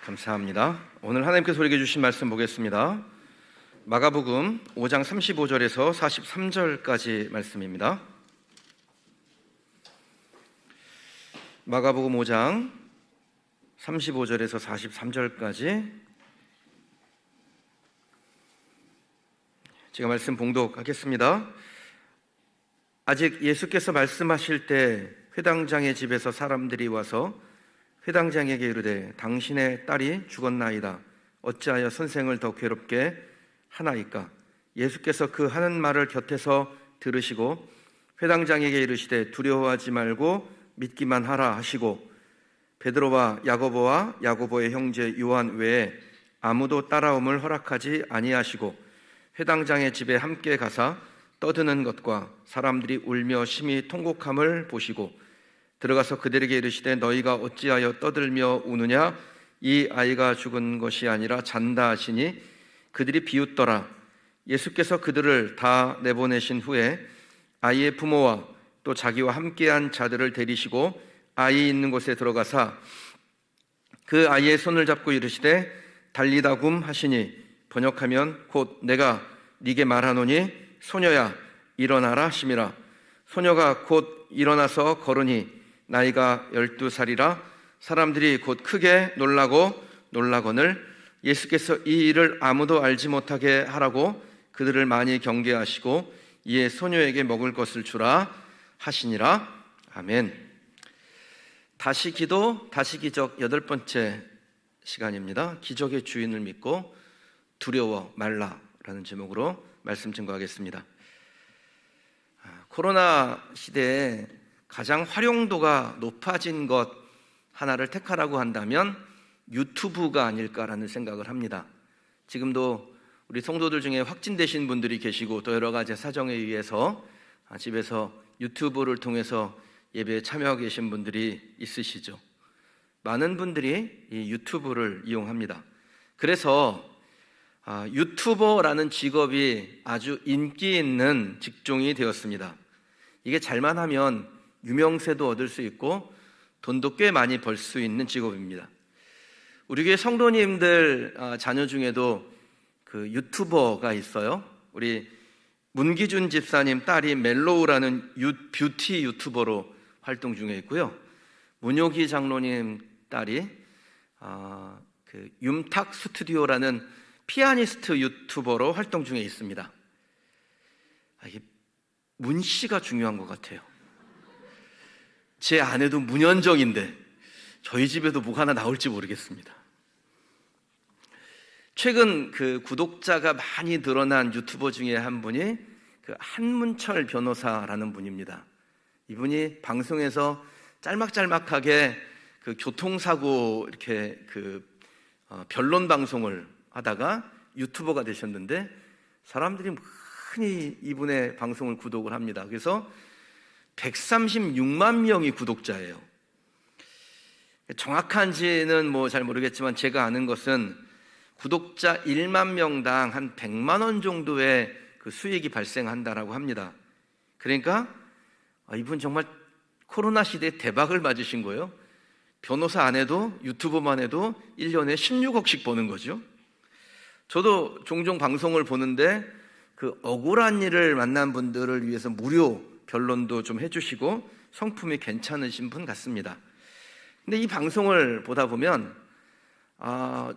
감사합니다. 오늘 하나님께서 우리에게 주신 말씀 보겠습니다. 마가복음 5장 35절에서 43절까지 말씀입니다. 마가복음 5장 35절에서 43절까지 제가 말씀 봉독하겠습니다. 아직 예수께서 말씀하실 때 회당장의 집에서 사람들이 와서 회당장에게 이르되 당신의 딸이 죽었나이다. 어찌하여 선생을 더 괴롭게 하나이까? 예수께서 그 하는 말을 곁에서 들으시고 회당장에게 이르시되 두려워하지 말고 믿기만 하라 하시고 베드로와 야고보의 형제 요한 외에 아무도 따라옴을 허락하지 아니하시고 회당장의 집에 함께 가사 떠드는 것과 사람들이 울며 심히 통곡함을 보시고 들어가서 그들에게 이르시되 너희가 어찌하여 떠들며 우느냐? 이 아이가 죽은 것이 아니라 잔다 하시니 그들이 비웃더라. 예수께서 그들을 다 내보내신 후에 아이의 부모와 또 자기와 함께한 자들을 데리시고 아이 있는 곳에 들어가사 그 아이의 손을 잡고 이르시되 달리다 굼 하시니 번역하면 곧 내가 네게 말하노니 소녀야 일어나라 하심이라. 소녀가 곧 일어나서 걸으니 나이가 12살이라. 사람들이 곧 크게 놀라거늘 예수께서 이 일을 아무도 알지 못하게 하라고 그들을 많이 경계하시고 이에 소녀에게 먹을 것을 주라 하시니라. 아멘. 다시 기도, 다시 기적 8번째 시간입니다. 기적의 주인을 믿고 두려워 말라라는 제목으로 말씀 증거하겠습니다. 코로나 시대에 가장 활용도가 높아진 것 하나를 택하라고 한다면 유튜브가 아닐까라는 생각을 합니다. 지금도 우리 성도들 중에 확진되신 분들이 계시고 또 여러 가지 사정에 의해서 집에서 유튜브를 통해서 예배에 참여하고 계신 분들이 있으시죠. 많은 분들이 이 유튜브를 이용합니다. 그래서 유튜버라는 직업이 아주 인기 있는 직종이 되었습니다. 이게 잘만 하면 유명세도 얻을 수 있고 돈도 꽤 많이 벌 수 있는 직업입니다. 우리 교회 성도님들 자녀 중에도 그 유튜버가 있어요. 우리 문기준 집사님 딸이 멜로우라는 뷰티 유튜버로 활동 중에 있고요. 문효기 장로님 딸이 그 윰탁 스튜디오라는 피아니스트 유튜버로 활동 중에 있습니다. 이게 문씨가 중요한 것 같아요. 제 아내도 문현정인데 저희 집에도 뭐가 하나 나올지 모르겠습니다. 최근 그 구독자가 많이 늘어난 유튜버 중에 한 분이 그 한문철 변호사라는 분입니다. 이분이 방송에서 짤막짤막하게 그 교통사고 이렇게 그 변론 방송을 하다가 유튜버가 되셨는데 사람들이 많이 이분의 방송을 구독을 합니다. 그래서 136만 명이 구독자예요. 정확한지는 뭐 잘 모르겠지만 제가 아는 것은 구독자 1만 명당 한 100만 원 정도의 그 수익이 발생한다라고 합니다. 그러니까 이분 정말 코로나 시대에 대박을 맞으신 거예요. 변호사 안 해도 유튜버만 해도 1년에 16억씩 버는 거죠. 저도 종종 방송을 보는데 그 억울한 일을 만난 분들을 위해서 무료 변론도 좀 해주시고 성품이 괜찮으신 분 같습니다. 근데 이 방송을 보다 보면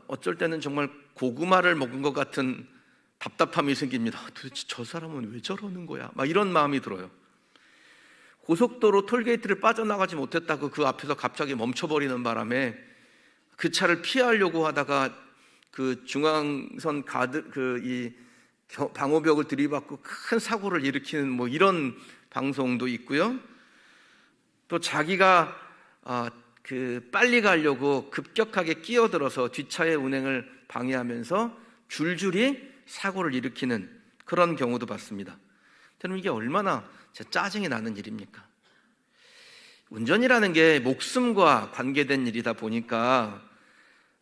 어쩔 때는 정말 고구마를 먹은 것 같은 답답함이 생깁니다. 도대체 저 사람은 왜 저러는 거야? 막 이런 마음이 들어요. 고속도로 톨게이트를 빠져나가지 못했다고 그 앞에서 갑자기 멈춰버리는 바람에 그 차를 피하려고 하다가 그 중앙선 이 방호벽을 들이받고 큰 사고를 일으키는 뭐 이런 방송도 있고요. 또 자기가 그 빨리 가려고 급격하게 끼어들어서 뒷차의 운행을 방해하면서 줄줄이 사고를 일으키는 그런 경우도 봤습니다. 여러분, 이게 얼마나 짜증이 나는 일입니까? 운전이라는 게 목숨과 관계된 일이다 보니까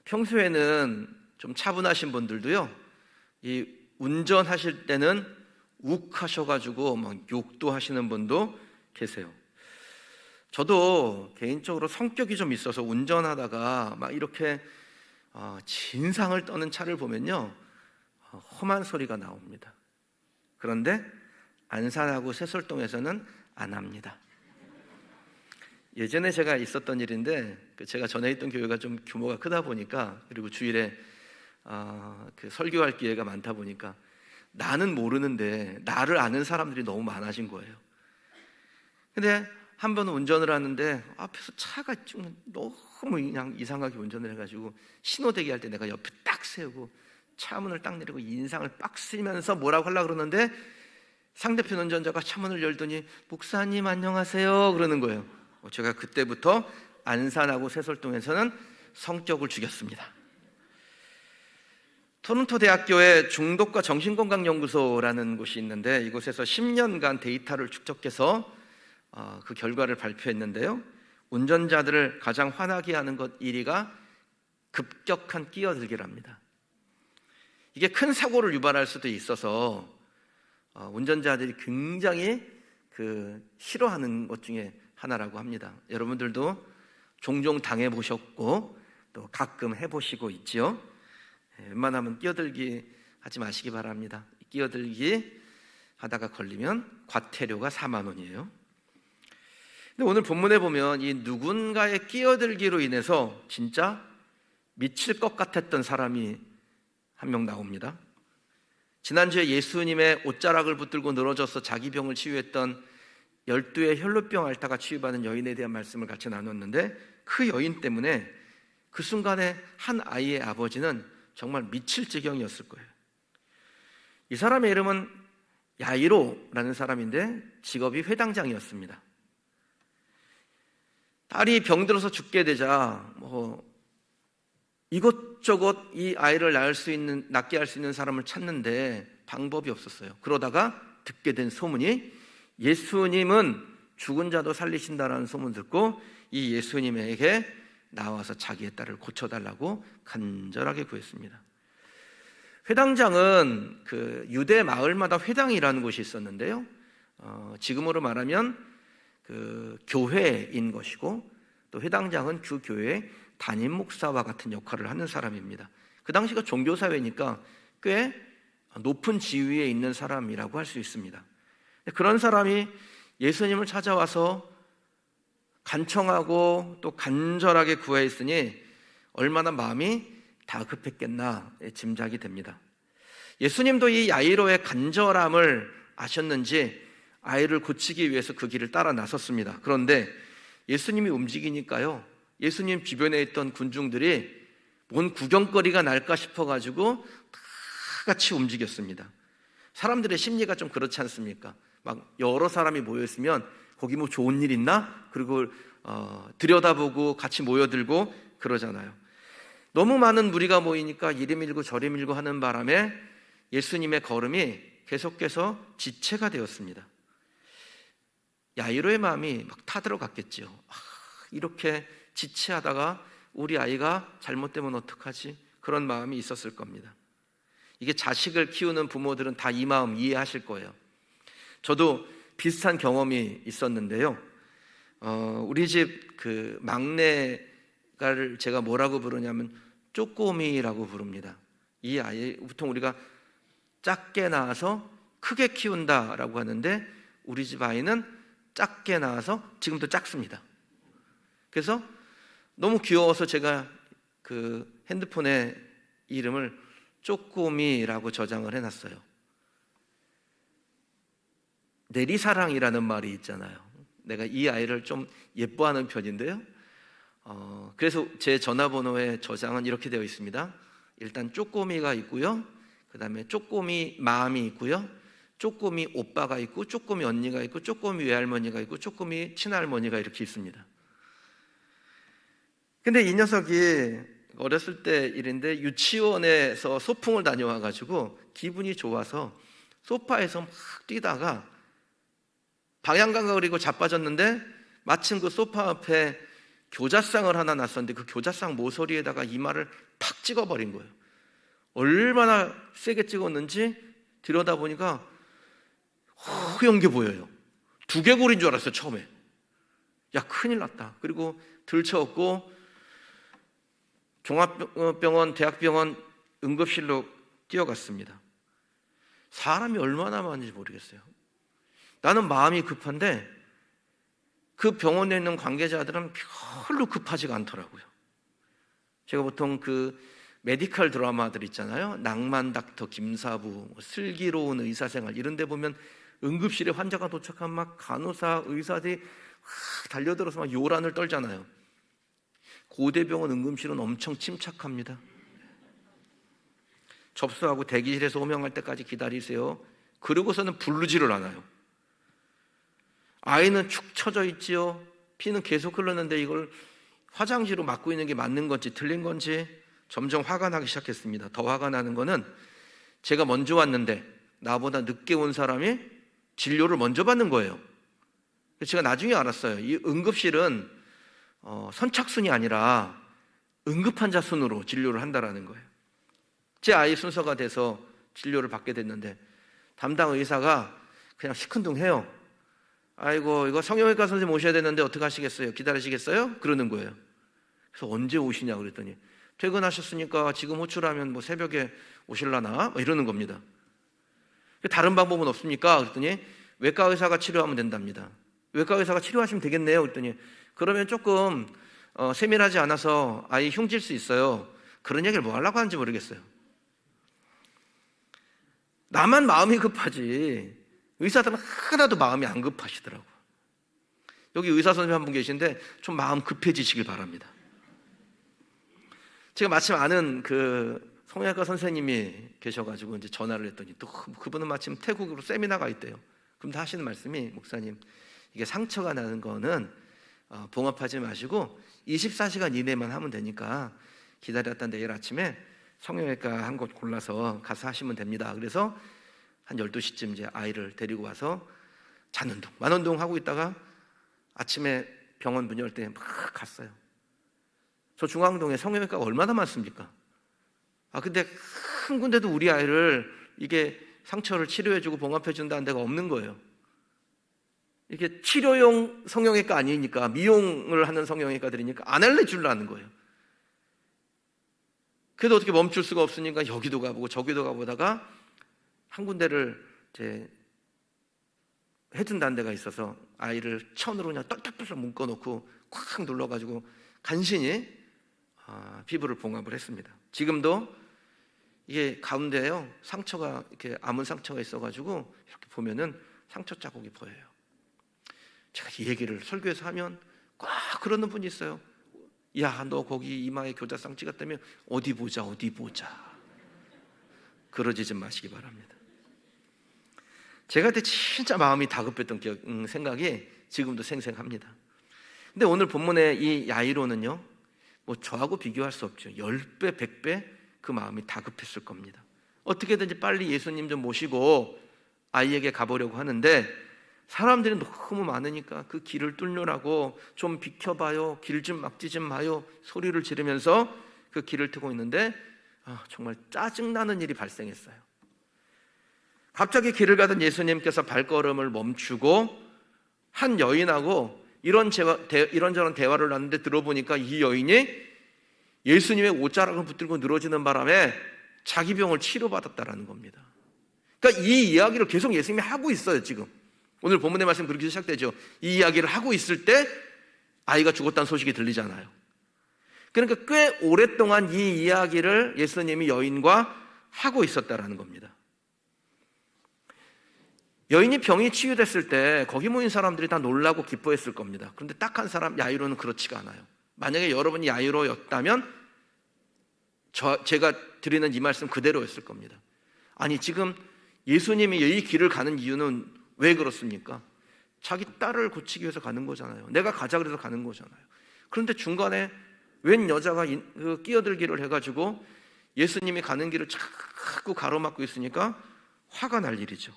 평소에는 좀 차분하신 분들도요, 이 운전하실 때는 욱 하셔가지고 막 욕도 하시는 분도 계세요. 저도 개인적으로 성격이 좀 있어서 운전하다가 막 이렇게 진상을 떠는 차를 보면요, 험한 소리가 나옵니다. 그런데 안산하고 새솔동에서는 안 합니다. 예전에 제가 있었던 일인데, 제가 전에 있던 교회가 좀 규모가 크다 보니까, 그리고 주일에 설교할 기회가 많다 보니까 나는 모르는데 나를 아는 사람들이 너무 많아진 거예요. 근데 한 번 운전을 하는데 앞에서 차가 좀 너무 그냥 이상하게 운전을 해가지고 신호대기 할 때 내가 옆에 딱 세우고 차문을 딱 내리고 인상을 빡 쓰면서 뭐라고 하려고 그러는데 상대편 운전자가 차문을 열더니 목사님 안녕하세요 그러는 거예요. 제가 그때부터 안산하고 새솔동에서는 성격을 죽였습니다. 토론토 대학교에 중독과 정신건강연구소라는 곳이 있는데, 이곳에서 10년간 데이터를 축적해서 그 결과를 발표했는데요, 운전자들을 가장 화나게 하는 것 1위가 급격한 끼어들기랍니다. 이게 큰 사고를 유발할 수도 있어서 운전자들이 굉장히 싫어하는 것 중에 하나라고 합니다. 여러분들도 종종 당해보셨고 또 가끔 해보시고 있죠. 웬만하면 끼어들기 하지 마시기 바랍니다. 끼어들기 하다가 걸리면 과태료가 4만 원이에요. 근데 오늘 본문에 보면 이 누군가의 끼어들기로 인해서 진짜 미칠 것 같았던 사람이 한 명 나옵니다. 지난주에 예수님의 옷자락을 붙들고 늘어져서 자기 병을 치유했던 12의 혈루병 앓다가 치유받은 여인에 대한 말씀을 같이 나눴는데, 그 여인 때문에 그 순간에 한 아이의 아버지는 정말 미칠 지경이었을 거예요. 이 사람의 이름은 야이로라는 사람인데 직업이 회당장이었습니다. 딸이 병들어서 죽게 되자 이것저것 이 아이를 낫게 할 수 있는 사람을 찾는데 방법이 없었어요. 그러다가 듣게 된 소문이, 예수님은 죽은 자도 살리신다라는 소문 듣고 이 예수님에게 나와서 자기의 딸을 고쳐달라고 간절하게 구했습니다. 회당장은 유대 마을마다 회당이라는 곳이 있었는데요, 지금으로 말하면 교회인 것이고, 또 회당장은 그 교회의 담임 목사와 같은 역할을 하는 사람입니다. 그 당시가 종교사회니까 꽤 높은 지위에 있는 사람이라고 할 수 있습니다. 그런 사람이 예수님을 찾아와서 간청하고 또 간절하게 구했으니 얼마나 마음이 다급했겠나 짐작이 됩니다. 예수님도 이 야이로의 간절함을 아셨는지 아이를 고치기 위해서 그 길을 따라 나섰습니다. 그런데 예수님이 움직이니까요, 예수님 주변에 있던 군중들이 뭔 구경거리가 날까 싶어가지고 다 같이 움직였습니다. 사람들의 심리가 좀 그렇지 않습니까? 막 여러 사람이 모여있으면 거기 뭐 좋은 일 있나? 그리고 들여다보고 같이 모여들고 그러잖아요. 너무 많은 무리가 모이니까 이리 밀고 저리 밀고 하는 바람에 예수님의 걸음이 계속해서 지체가 되었습니다. 야이로의 마음이 막 타들어갔겠지요. 이렇게 지체하다가 우리 아이가 잘못되면 어떡하지? 그런 마음이 있었을 겁니다. 이게 자식을 키우는 부모들은 다 이 마음 이해하실 거예요. 저도 비슷한 경험이 있었는데요, 우리 집 막내가를 제가 뭐라고 부르냐면 쪼꼬미라고 부릅니다. 이 아이 보통 우리가 작게 낳아서 크게 키운다라고 하는데, 우리 집 아이는 작게 낳아서 지금도 작습니다. 그래서 너무 귀여워서 제가 핸드폰에 이름을 쪼꼬미라고 저장을 해놨어요. 내리사랑이라는 말이 있잖아요. 내가 이 아이를 좀 예뻐하는 편인데요, 그래서 제 전화번호에 저장은 이렇게 되어 있습니다. 일단 쪼꼬미가 있고요, 그 다음에 쪼꼬미 마음이 있고요, 쪼꼬미 오빠가 있고, 쪼꼬미 언니가 있고, 쪼꼬미 외할머니가 있고, 쪼꼬미 친할머니가 이렇게 있습니다. 근데 이 녀석이 어렸을 때 일인데 유치원에서 소풍을 다녀와가지고 기분이 좋아서 소파에서 막 뛰다가 방향 감각을 잃고 자빠졌는데, 마침 그 소파 앞에 교자상을 하나 놨었는데 그 교자상 모서리에다가 이마를 팍 찍어버린 거예요. 얼마나 세게 찍었는지 들여다보니까 허연 게 보여요. 두개골인 줄 알았어요, 처음에. 야, 큰일 났다. 그리고 들쳐업고 종합병원, 대학병원 응급실로 뛰어갔습니다. 사람이 얼마나 많은지 모르겠어요. 나는 마음이 급한데 그 병원에 있는 관계자들은 별로 급하지가 않더라고요. 제가 보통 그 메디컬 드라마들 있잖아요. 낭만 닥터 김사부, 슬기로운 의사생활 이런 데 보면 응급실에 환자가 도착하면 막 간호사, 의사들이 달려들어서 막 요란을 떨잖아요. 고대병원 응급실은 엄청 침착합니다. 접수하고 대기실에서 호명할 때까지 기다리세요. 그러고서는 부르지를 않아요. 아이는 축 처져 있지요. 피는 계속 흘렀는데 이걸 화장지로 막고 있는 게 맞는 건지 틀린 건지 점점 화가 나기 시작했습니다. 더 화가 나는 거는 제가 먼저 왔는데 나보다 늦게 온 사람이 진료를 먼저 받는 거예요. 제가 나중에 알았어요. 이 응급실은 선착순이 아니라 응급환자 순으로 진료를 한다라는 거예요. 제 아이 순서가 돼서 진료를 받게 됐는데 담당 의사가 그냥 시큰둥해요. 아이고 이거 성형외과 선생님 오셔야 되는데 어떻게 하시겠어요? 기다리시겠어요? 그러는 거예요. 그래서 언제 오시냐 그랬더니 퇴근하셨으니까 지금 호출하면 뭐 새벽에 오실라나? 이러는 겁니다. 다른 방법은 없습니까? 그랬더니 외과 의사가 치료하면 된답니다. 외과 의사가 치료하시면 되겠네요. 그랬더니 그러면 조금 세밀하지 않아서 아이 흉질 수 있어요. 그런 얘기를 뭐 하려고 하는지 모르겠어요. 나만 마음이 급하지 의사들은 하나도 마음이 안 급하시더라고요. 여기 의사 선생님 한 분 계신데 좀 마음 급해지시길 바랍니다. 제가 마침 아는 그 성형외과 선생님이 계셔가지고 이제 전화를 했더니 또 그분은 마침 태국으로 세미나가 있대요. 그럼 다 하시는 말씀이 목사님 이게 상처가 나는 거는 봉합하지 마시고 24시간 이내만 하면 되니까 기다렸다 내일 아침에 성형외과 한 곳 골라서 가서 하시면 됩니다. 그래서 한 12시쯤 이제 아이를 데리고 와서 잔운동, 만운동 하고 있다가 아침에 병원 문 열 때 막 갔어요. 저 중앙동에 성형외과가 얼마나 많습니까? 근데 한 군데도 우리 아이를 이게 상처를 치료해주고 봉합해준다는 데가 없는 거예요. 이게 치료용 성형외과 아니니까 미용을 하는 성형외과들이니까 안 알려주려는 거예요. 그래도 어떻게 멈출 수가 없으니까 여기도 가보고 저기도 가보다가 한 군데를 이제 해준다는 데가 있어서 아이를 천으로 그냥 똘똘똘 묶어놓고 콱 눌러가지고 간신히 피부를 봉합을 했습니다. 지금도 이게 가운데에요 상처가 이렇게 아문 상처가 있어가지고 이렇게 보면은 상처 자국이 보여요. 제가 이 얘기를 설교에서 하면 꽉 그러는 분이 있어요. 야, 너 거기 이마에 교자상 찍었다며 어디 보자. 그러지 좀 마시기 바랍니다. 제가 그때 진짜 마음이 다급했던 생각이 지금도 생생합니다. 근데 오늘 본문의 이 야이로는요, 뭐 저하고 비교할 수 없죠. 10배, 100배 그 마음이 다급했을 겁니다. 어떻게든지 빨리 예수님 좀 모시고 아이에게 가보려고 하는데 사람들이 너무 많으니까 그 길을 뚫느라고 좀 비켜봐요, 길 좀 막지 좀 마요 소리를 지르면서 그 길을 트고 있는데 정말 짜증나는 일이 발생했어요. 갑자기 길을 가던 예수님께서 발걸음을 멈추고 한 여인하고 이런저런 대화를 나누는데 들어보니까 이 여인이 예수님의 옷자락을 붙들고 늘어지는 바람에 자기 병을 치료받았다라는 겁니다. 그러니까 이 이야기를 계속 예수님이 하고 있어요. 지금 오늘 본문의 말씀 그렇게 시작되죠. 이 이야기를 하고 있을 때 아이가 죽었다는 소식이 들리잖아요. 그러니까 꽤 오랫동안 이 이야기를 예수님이 여인과 하고 있었다라는 겁니다. 여인이 병이 치유됐을 때 거기 모인 사람들이 다 놀라고 기뻐했을 겁니다. 그런데 딱 한 사람 야이로는 그렇지가 않아요. 만약에 여러분이 야이로였다면 제가 드리는 이 말씀 그대로였을 겁니다. 아니 지금 예수님이 이 길을 가는 이유는 왜 그렇습니까? 자기 딸을 고치기 위해서 가는 거잖아요. 내가 가자 그래서 가는 거잖아요. 그런데 중간에 웬 여자가 끼어들기를 해가지고 예수님이 가는 길을 자꾸 가로막고 있으니까 화가 날 일이죠.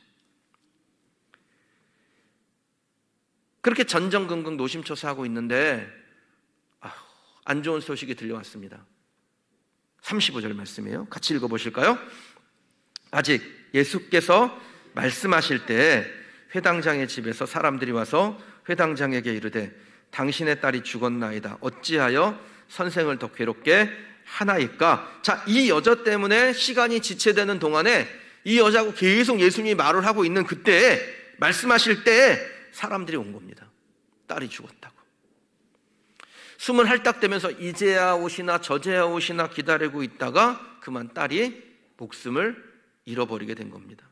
그렇게 전전긍긍 노심초사하고 있는데 안 좋은 소식이 들려왔습니다. 35절 말씀이에요. 같이 읽어보실까요? 아직 예수께서 말씀하실 때 회당장의 집에서 사람들이 와서 회당장에게 이르되 당신의 딸이 죽었나이다. 어찌하여 선생을 더 괴롭게 하나일까? 자, 이 여자 때문에 시간이 지체되는 동안에 이 여자하고 계속 예수님이 말을 하고 있는 그때에, 말씀하실 때에 사람들이 온 겁니다. 딸이 죽었다고. 숨을 할딱대면서 이제야 오시나 저제야 오시나 기다리고 있다가 그만 딸이 목숨을 잃어버리게 된 겁니다.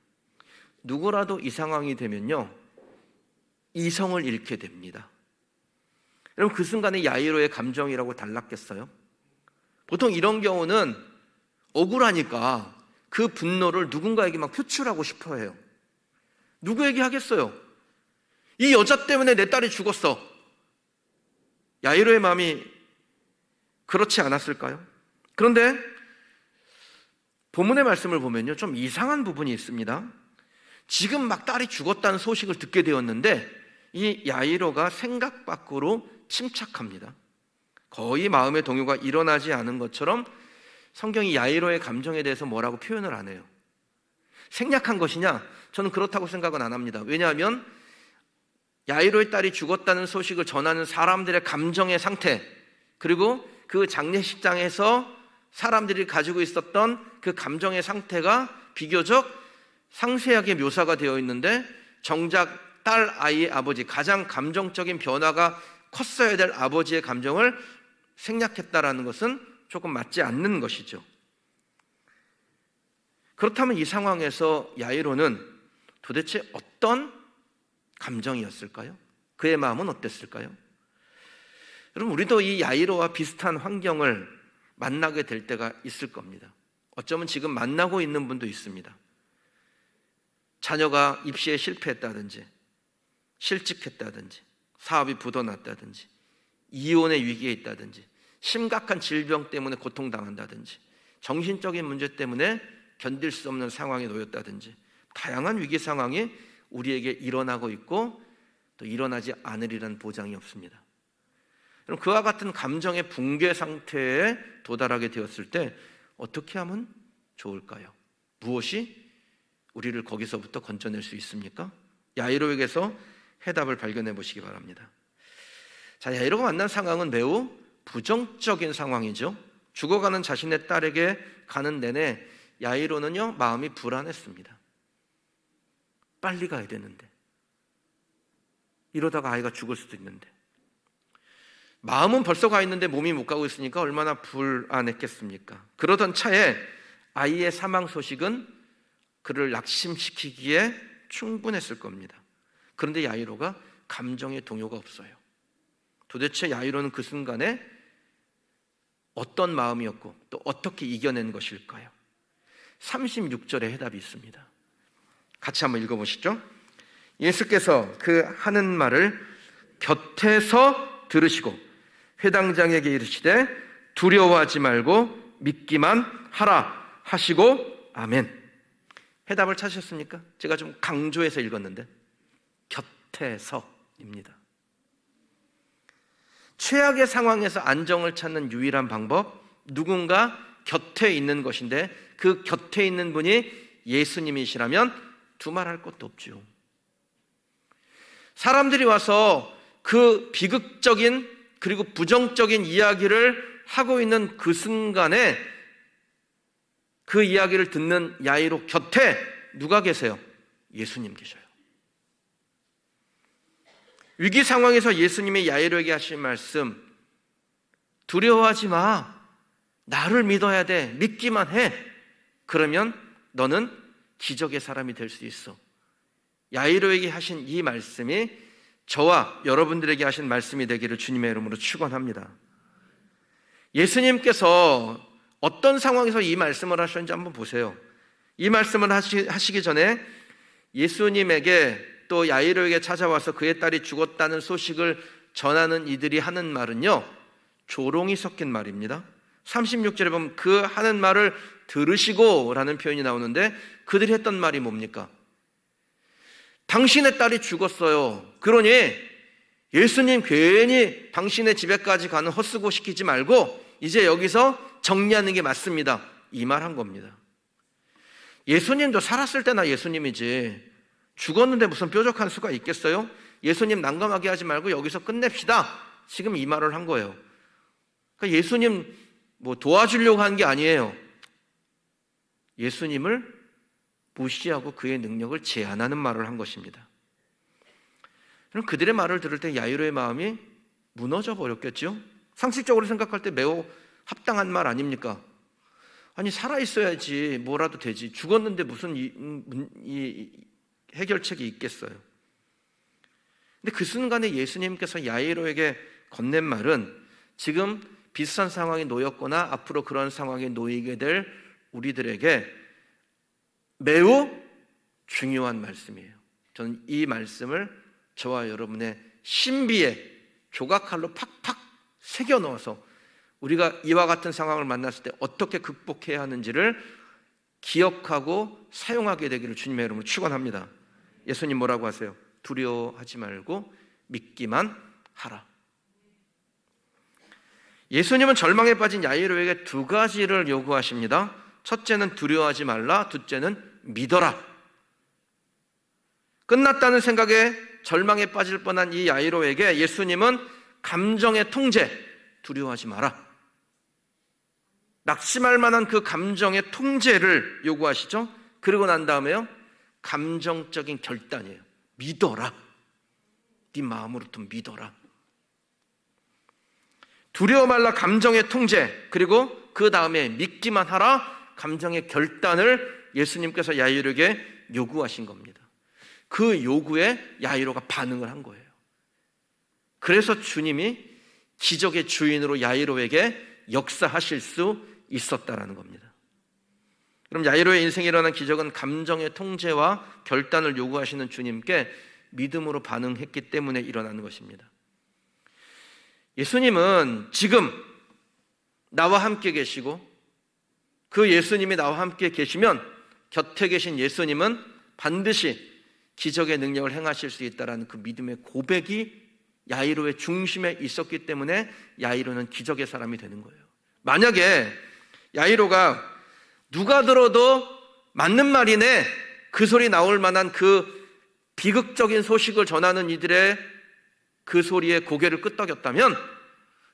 누구라도 이 상황이 되면요, 이성을 잃게 됩니다. 여러분, 그 순간에 야이로의 감정이라고 달랐겠어요? 보통 이런 경우는 억울하니까 그 분노를 누군가에게 막 표출하고 싶어 해요. 누구에게 하겠어요? 이 여자 때문에 내 딸이 죽었어. 야이로의 마음이 그렇지 않았을까요? 그런데 본문의 말씀을 보면요, 좀 이상한 부분이 있습니다. 지금 막 딸이 죽었다는 소식을 듣게 되었는데 이 야이로가 생각 밖으로 침착합니다. 거의 마음의 동요가 일어나지 않은 것처럼 성경이 야이로의 감정에 대해서 뭐라고 표현을 안 해요. 생략한 것이냐? 저는 그렇다고 생각은 안 합니다. 왜냐하면 야이로의 딸이 죽었다는 소식을 전하는 사람들의 감정의 상태, 그리고 그 장례식장에서 사람들이 가지고 있었던 그 감정의 상태가 비교적 상세하게 묘사가 되어 있는데, 정작 딸 아이의 아버지, 가장 감정적인 변화가 컸어야 될 아버지의 감정을 생략했다라는 것은 조금 맞지 않는 것이죠. 그렇다면 이 상황에서 야이로는 도대체 어떤 감정이었을까요? 그의 마음은 어땠을까요? 여러분, 우리도 이 야이로와 비슷한 환경을 만나게 될 때가 있을 겁니다. 어쩌면 지금 만나고 있는 분도 있습니다. 자녀가 입시에 실패했다든지, 실직했다든지, 사업이 부도났다든지, 이혼의 위기에 있다든지, 심각한 질병 때문에 고통당한다든지, 정신적인 문제 때문에 견딜 수 없는 상황에 놓였다든지, 다양한 위기 상황이 우리에게 일어나고 있고 또 일어나지 않으리라는 보장이 없습니다. 그럼 그와 같은 감정의 붕괴 상태에 도달하게 되었을 때 어떻게 하면 좋을까요? 무엇이 우리를 거기서부터 건져낼 수 있습니까? 야이로에게서 해답을 발견해 보시기 바랍니다. 자, 야이로가 만난 상황은 매우 부정적인 상황이죠. 죽어가는 자신의 딸에게 가는 내내 야이로는요, 마음이 불안했습니다. 빨리 가야 되는데, 이러다가 아이가 죽을 수도 있는데, 마음은 벌써 가 있는데 몸이 못 가고 있으니까 얼마나 불안했겠습니까? 그러던 차에 아이의 사망 소식은 그를 낙심시키기에 충분했을 겁니다. 그런데 야이로가 감정의 동요가 없어요. 도대체 야이로는 그 순간에 어떤 마음이었고 또 어떻게 이겨낸 것일까요? 36절에 해답이 있습니다. 같이 한번 읽어보시죠. 예수께서 그 하는 말을 곁에서 들으시고 회당장에게 이르시되 두려워하지 말고 믿기만 하라 하시고 아멘. 해답을 찾으셨습니까? 제가 좀 강조해서 읽었는데 곁에서입니다. 최악의 상황에서 안정을 찾는 유일한 방법, 누군가 곁에 있는 것인데 그 곁에 있는 분이 예수님이시라면 두말할 것도 없죠. 사람들이 와서 그 비극적인 그리고 부정적인 이야기를 하고 있는 그 순간에 그 이야기를 듣는 야이로 곁에 누가 계세요? 예수님 계셔요. 위기 상황에서 예수님이 야이로에게 하신 말씀, 두려워하지 마, 나를 믿어야 돼, 믿기만 해, 그러면 너는 기적의 사람이 될 수 있어. 야이로에게 하신 이 말씀이 저와 여러분들에게 하신 말씀이 되기를 주님의 이름으로 축원합니다. 예수님께서 어떤 상황에서 이 말씀을 하셨는지 한번 보세요. 이 말씀을 하시기 전에 예수님에게 또 야이로에게 찾아와서 그의 딸이 죽었다는 소식을 전하는 이들이 하는 말은요, 조롱이 섞인 말입니다. 36절에 보면 그 하는 말을 들으시고 라는 표현이 나오는데 그들이 했던 말이 뭡니까? 당신의 딸이 죽었어요. 그러니 예수님 괜히 당신의 집에까지 가는 헛수고 시키지 말고 이제 여기서 정리하는 게 맞습니다. 이 말 한 겁니다. 예수님도 살았을 때나 예수님이지 죽었는데 무슨 뾰족한 수가 있겠어요? 예수님 난감하게 하지 말고 여기서 끝냅시다. 지금 이 말을 한 거예요. 그러니까 예수님 뭐 도와주려고 한 게 아니에요. 예수님을 무시하고 그의 능력을 제한하는 말을 한 것입니다. 그럼 그들의 말을 들을 때 야이로의 마음이 무너져 버렸겠죠? 상식적으로 생각할 때 매우 합당한 말 아닙니까? 아니, 살아있어야지 뭐라도 되지. 죽었는데 무슨 이 해결책이 있겠어요? 근데 그 순간에 예수님께서 야이로에게 건넨 말은 지금 비슷한 상황에 놓였거나 앞으로 그런 상황에 놓이게 될 우리들에게 매우 중요한 말씀이에요. 저는 이 말씀을 저와 여러분의 신비에 조각칼로 팍팍 새겨 넣어서 우리가 이와 같은 상황을 만났을 때 어떻게 극복해야 하는지를 기억하고 사용하게 되기를 주님의 이름으로 축원합니다. 예수님 뭐라고 하세요? 두려워하지 말고 믿기만 하라. 예수님은 절망에 빠진 야이로에게 두 가지를 요구하십니다. 첫째는 두려워하지 말라, 둘째는 믿어라. 끝났다는 생각에 절망에 빠질 뻔한 이 야이로에게 예수님은 감정의 통제, 두려워하지 마라. 낙심할 만한 그 감정의 통제를 요구하시죠. 그리고 난 다음에요, 감정적인 결단이에요. 믿어라. 네 마음으로부터 믿어라. 두려워 말라, 감정의 통제, 그리고 그 다음에 믿기만 하라, 감정의 결단을 예수님께서 야이로에게 요구하신 겁니다. 그 요구에 야이로가 반응을 한 거예요. 그래서 주님이 기적의 주인으로 야이로에게 역사하실 수 있었다라는 겁니다. 그럼 야이로의 인생에 일어난 기적은 감정의 통제와 결단을 요구하시는 주님께 믿음으로 반응했기 때문에 일어나는 것입니다. 예수님은 지금 나와 함께 계시고 그 예수님이 나와 함께 계시면 곁에 계신 예수님은 반드시 기적의 능력을 행하실 수 있다는 그 믿음의 고백이 야이로의 중심에 있었기 때문에 야이로는 기적의 사람이 되는 거예요. 만약에 야이로가 누가 들어도 맞는 말이네, 그 소리 나올 만한 그 비극적인 소식을 전하는 이들의 그 소리에 고개를 끄덕였다면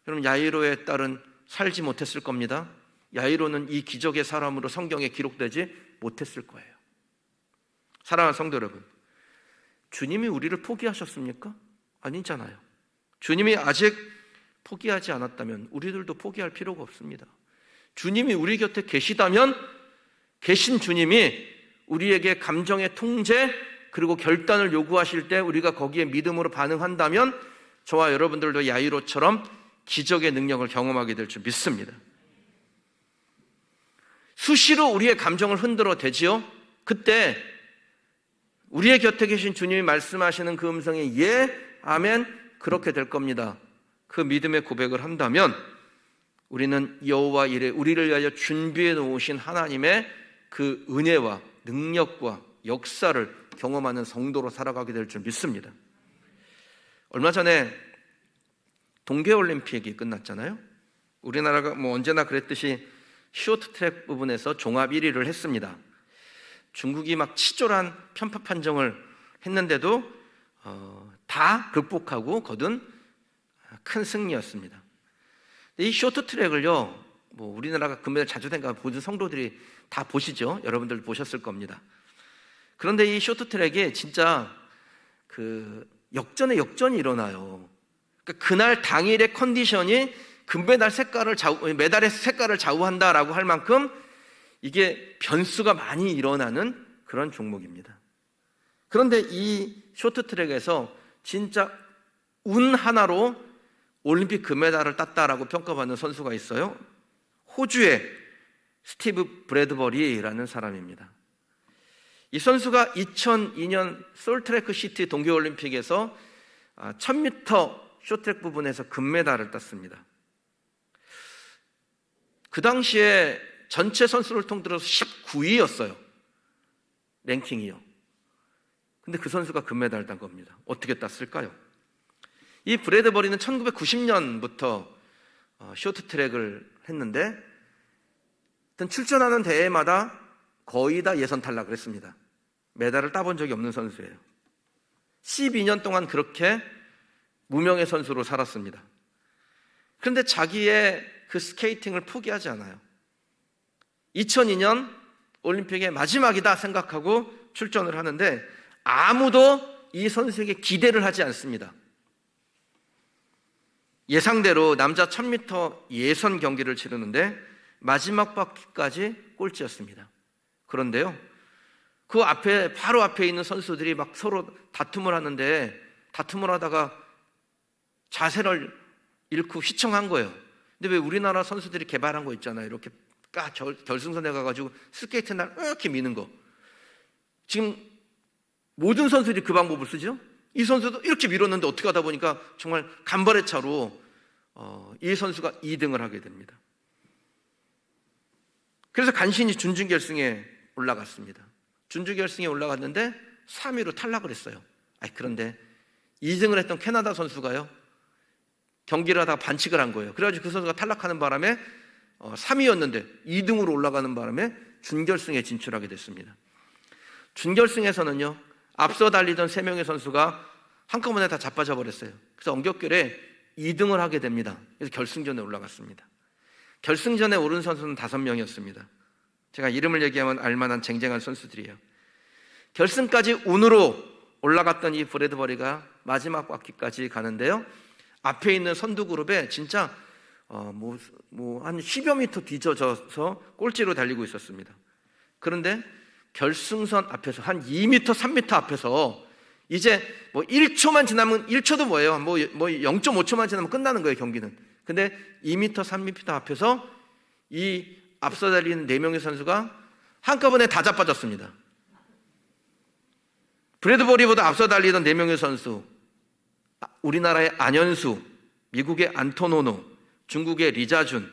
여러분, 야이로의 딸은 살지 못했을 겁니다. 야이로는 이 기적의 사람으로 성경에 기록되지 못했을 거예요. 사랑하는 성도 여러분, 주님이 우리를 포기하셨습니까? 아니잖아요. 주님이 아직 포기하지 않았다면 우리들도 포기할 필요가 없습니다. 주님이 우리 곁에 계시다면, 계신 주님이 우리에게 감정의 통제 그리고 결단을 요구하실 때 우리가 거기에 믿음으로 반응한다면 저와 여러분들도 야이로처럼 기적의 능력을 경험하게 될 줄 믿습니다. 수시로 우리의 감정을 흔들어 대지요. 그때 우리의 곁에 계신 주님이 말씀하시는 그 음성에 예, 아멘, 그렇게 될 겁니다. 그 믿음의 고백을 한다면 우리는 여호와 이레, 우리를 위하여 준비해 놓으신 하나님의 그 은혜와 능력과 역사를 경험하는 성도로 살아가게 될 줄 믿습니다. 얼마 전에 동계올림픽이 끝났잖아요. 우리나라가 언제나 그랬듯이 쇼트트랙 부분에서 종합 1위를 했습니다. 중국이 막 치졸한 편파 판정을 했는데도 다 극복하고 거둔 큰 승리였습니다. 이 쇼트트랙을요, 우리나라가 금메달 자주 된 거 모든 성도들이 다 보시죠. 여러분들 보셨을 겁니다. 그런데 이 쇼트트랙이 진짜 그 역전의 역전이 일어나요. 그러니까 그날 당일의 컨디션이 금메달 색깔을 메달의 색깔을 좌우한다라고 할 만큼 이게 변수가 많이 일어나는 그런 종목입니다. 그런데 이 쇼트트랙에서 진짜 운 하나로 올림픽 금메달을 땄다라고 평가받는 선수가 있어요. 호주의 스티브 브래드버리라는 사람입니다. 이 선수가 2002년 솔트레크 시티 동계올림픽에서 1000m 쇼트트랙 부분에서 금메달을 땄습니다. 그 당시에 전체 선수를 통틀어서 19위였어요. 랭킹이요. 근데 그 선수가 금메달을 딴 겁니다. 어떻게 땄을까요? 이 브래드버리는 1990년부터 쇼트트랙을 했는데 출전하는 대회마다 거의 다 예선 탈락을 했습니다. 메달을 따본 적이 없는 선수예요. 12년 동안 그렇게 무명의 선수로 살았습니다. 그런데 자기의 그 스케이팅을 포기하지 않아요. 2002년 올림픽의 마지막이다 생각하고 출전을 하는데 아무도 이 선수에게 기대를 하지 않습니다. 예상대로 남자 1000m 예선 경기를 치르는데 마지막 바퀴까지 꼴찌였습니다. 그런데요, 그 앞에 바로 앞에 있는 선수들이 막 서로 다툼을 하는데 다툼을 하다가 자세를 잃고 휘청한 거예요. 근데 왜 우리나라 선수들이 개발한 거 있잖아요. 이렇게 결승선에 가가지고 스케이트 날 이렇게 미는 거. 지금 모든 선수들이 그 방법을 쓰죠. 이 선수도 이렇게 밀었는데 어떻게 하다 보니까 정말 간발의 차로 이 선수가 2등을 하게 됩니다. 그래서 간신히 준결승에 올라갔습니다. 준결승에 올라갔는데 3위로 탈락을 했어요. 그런데 2등을 했던 캐나다 선수가요, 경기를 하다가 반칙을 한 거예요. 그래가지고 그 선수가 탈락하는 바람에 3위였는데 2등으로 올라가는 바람에 준결승에 진출하게 됐습니다. 준결승에서는요, 앞서 달리던 3명의 선수가 한꺼번에 다 자빠져 버렸어요. 그래서 엉겹결에 2등을 하게 됩니다. 그래서 결승전에 올라갔습니다. 결승전에 오른 선수는 5명이었습니다. 제가 이름을 얘기하면 알만한 쟁쟁한 선수들이에요. 결승까지 운으로 올라갔던 이 브래드버리가 마지막 바퀴까지 가는데요, 앞에 있는 선두 그룹에 진짜 한 10여 미터 뒤져져서 꼴찌로 달리고 있었습니다. 그런데 결승선 앞에서 한 2m, 3m 앞에서 이제 1초만 지나면, 1초도 뭐예요? 0.5초만 지나면 끝나는 거예요, 경기는. 근데 2m, 3m 앞에서 이 앞서 달리는 4명의 선수가 한꺼번에 다 자빠졌습니다. 브래드버리보다 앞서 달리던 4명의 선수, 우리나라의 안현수, 미국의 안토노노, 중국의 리자준,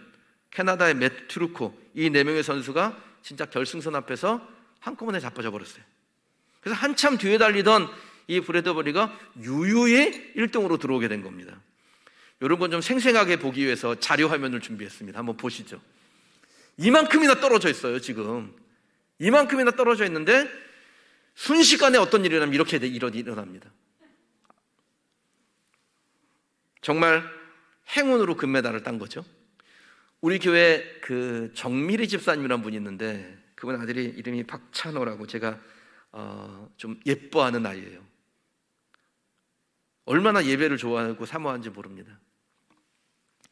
캐나다의 매트 트루코, 이 4명의 선수가 진짜 결승선 앞에서 한꺼번에 자빠져 버렸어요. 그래서 한참 뒤에 달리던 이 브래드버리가 유유히 1등으로 들어오게 된 겁니다. 이런 건 좀 생생하게 보기 위해서 자료 화면을 준비했습니다. 한번 보시죠. 이만큼이나 떨어져 있어요, 지금. 이만큼이나 떨어져 있는데 순식간에 어떤 일이 일어나면 이렇게 일어납니다. 정말 행운으로 금메달을 딴 거죠. 우리 교회 그 정미리 집사님이라는 분이 있는데 그분 아들이 이름이 박찬호라고, 제가 좀 예뻐하는 아이예요. 얼마나 예배를 좋아하고 사모하는지 모릅니다.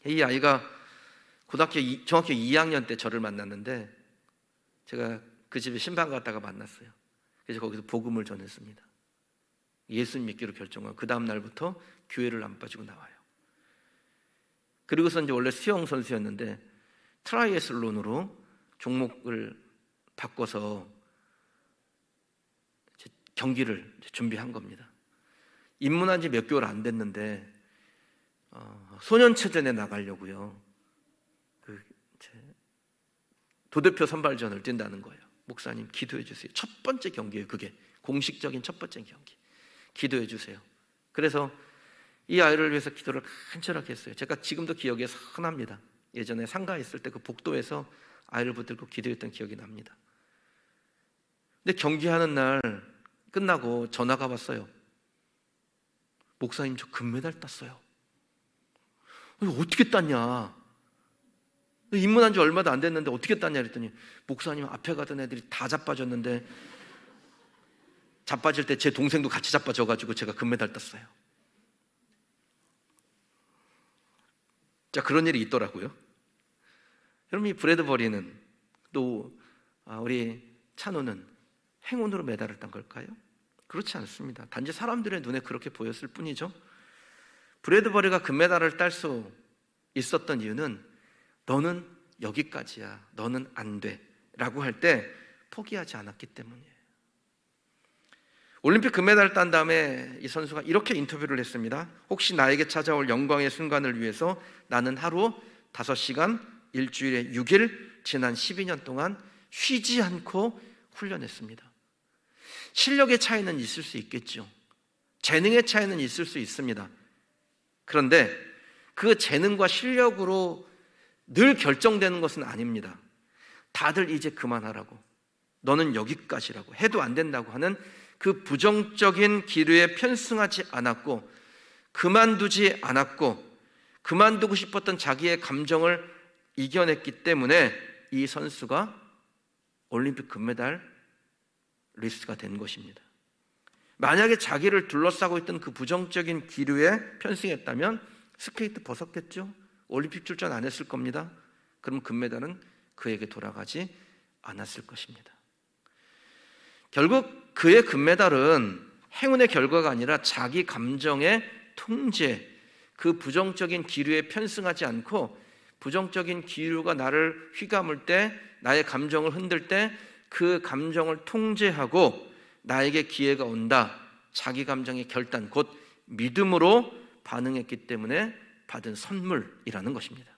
이 아이가 정확히 2학년 때 저를 만났는데 제가 그 집에 신방 갔다가 만났어요. 그래서 거기서 복음을 전했습니다. 예수님 믿기로 결정하고 그 다음 날부터 교회를 안 빠지고 나와요. 그리고서 이제 원래 수영 선수였는데 트라이애슬론으로 종목을 바꿔서 경기를 준비한 겁니다. 입문한 지 몇 개월 안 됐는데 소년체전에 나가려고요, 도대표 선발전을 뛴다는 거예요. 목사님 기도해 주세요. 첫 번째 경기예요. 그게 공식적인 첫 번째 경기. 기도해 주세요. 그래서 이 아이를 위해서 기도를 간절하게 했어요. 제가 지금도 기억에 선합니다. 예전에 상가에 있을 때 그 복도에서 아이를 붙들고 기도했던 기억이 납니다. 근데 경기하는 날 끝나고 전화가 왔어요. 목사님, 저 금메달 땄어요. 어떻게 땄냐? 입문한 지 얼마도 안 됐는데 어떻게 땄냐 그랬더니, 목사님, 앞에 가던 애들이 다 자빠졌는데 자빠질 때 제 동생도 같이 자빠져가지고 제가 금메달 땄어요. 자, 그런 일이 있더라고요. 여러분, 이 브래드버리는 또 우리 찬호는 행운으로 메달을 딴 걸까요? 그렇지 않습니다. 단지 사람들의 눈에 그렇게 보였을 뿐이죠. 브래드버리가 금메달을 딸 수 있었던 이유는 너는 여기까지야, 너는 안 돼 라고 할 때 포기하지 않았기 때문이에요. 올림픽 금메달을 딴 다음에 이 선수가 이렇게 인터뷰를 했습니다. 혹시 나에게 찾아올 영광의 순간을 위해서 나는 하루 5시간, 일주일에 6일, 지난 12년 동안 쉬지 않고 훈련했습니다. 실력의 차이는 있을 수 있겠죠. 재능의 차이는 있을 수 있습니다. 그런데 그 재능과 실력으로 늘 결정되는 것은 아닙니다. 다들 이제 그만하라고, 너는 여기까지라고, 해도 안 된다고 하는 그 부정적인 기류에 편승하지 않았고, 그만두지 않았고, 그만두고 싶었던 자기의 감정을 이겨냈기 때문에 이 선수가 올림픽 금메달 리스트가 된 것입니다. 만약에 자기를 둘러싸고 있던 그 부정적인 기류에 편승했다면 스케이트 벗었겠죠. 올림픽 출전 안 했을 겁니다. 그럼 금메달은 그에게 돌아가지 않았을 것입니다. 결국 그의 금메달은 행운의 결과가 아니라 자기 감정의 통제, 그 부정적인 기류에 편승하지 않고 부정적인 기류가 나를 휘감을 때, 나의 감정을 흔들 때 그 감정을 통제하고 나에게 기회가 온다, 자기 감정의 결단, 곧 믿음으로 반응했기 때문에 받은 선물이라는 것입니다.